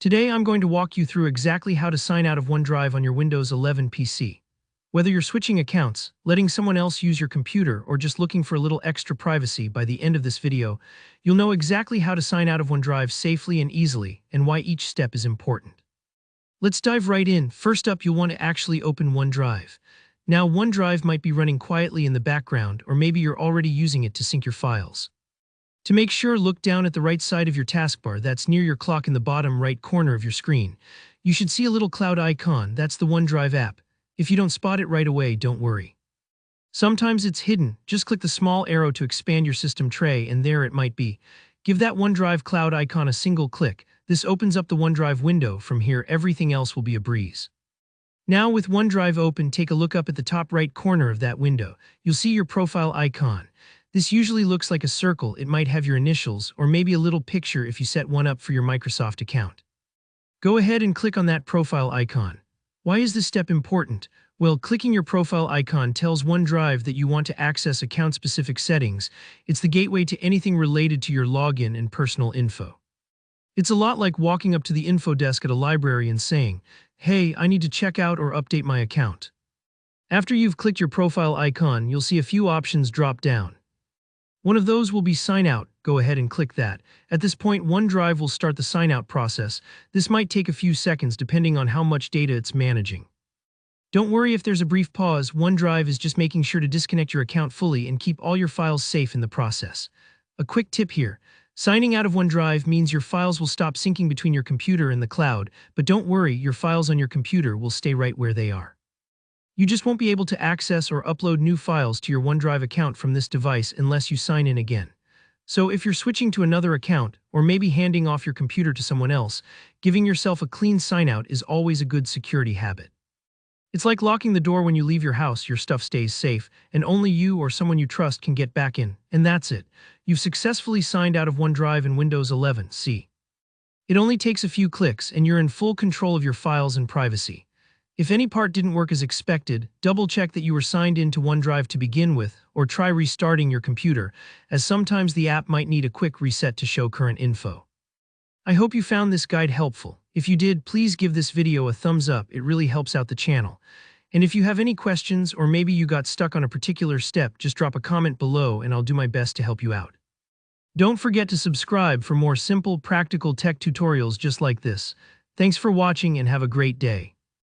Today I'm going to walk you through exactly how to sign out of OneDrive on your Windows 11 PC. Whether you're switching accounts, letting someone else use your computer, or just looking for a little extra privacy, by the end of this video, you'll know exactly how to sign out of OneDrive safely and easily, and why each step is important. Let's dive right in. First up, you'll want to actually open OneDrive. Now, OneDrive might be running quietly in the background, or maybe you're already using it to sync your files. To make sure, look down at the right side of your taskbar, that's near your clock in the bottom right corner of your screen. You should see a little cloud icon, that's the OneDrive app. If you don't spot it right away, don't worry. Sometimes it's hidden, just click the small arrow to expand your system tray and there it might be. Give that OneDrive cloud icon a single click. This opens up the OneDrive window. From here, everything else will be a breeze. Now with OneDrive open, take a look up at the top right corner of that window. You'll see your profile icon. This usually looks like a circle. It might have your initials, or maybe a little picture if you set one up for your Microsoft account. Go ahead and click on that profile icon. Why is this step important? Well, clicking your profile icon tells OneDrive that you want to access account-specific settings. It's the gateway to anything related to your login and personal info. It's a lot like walking up to the info desk at a library and saying, "Hey, I need to check out or update my account." After you've clicked your profile icon, you'll see a few options drop down. One of those will be Sign Out. Go ahead and click that. At this point, OneDrive will start the sign out process. This might take a few seconds depending on how much data it's managing. Don't worry if there's a brief pause. OneDrive is just making sure to disconnect your account fully and keep all your files safe in the process. A quick tip here. Signing out of OneDrive means your files will stop syncing between your computer and the cloud, but don't worry, your files on your computer will stay right where they are. You just won't be able to access or upload new files to your OneDrive account from this device unless you sign in again. So if you're switching to another account, or maybe handing off your computer to someone else, giving yourself a clean sign out is always a good security habit. It's like locking the door when you leave your house. Your stuff stays safe, and only you or someone you trust can get back in, and that's it. You've successfully signed out of OneDrive in Windows 11. See? It only takes a few clicks, and you're in full control of your files and privacy. If any part didn't work as expected, double-check that you were signed in to OneDrive to begin with, or try restarting your computer, as sometimes the app might need a quick reset to show current info. I hope you found this guide helpful. If you did, please give this video a thumbs up. It really helps out the channel. And if you have any questions, or maybe you got stuck on a particular step, just drop a comment below and I'll do my best to help you out. Don't forget to subscribe for more simple, practical tech tutorials just like this. Thanks for watching and have a great day.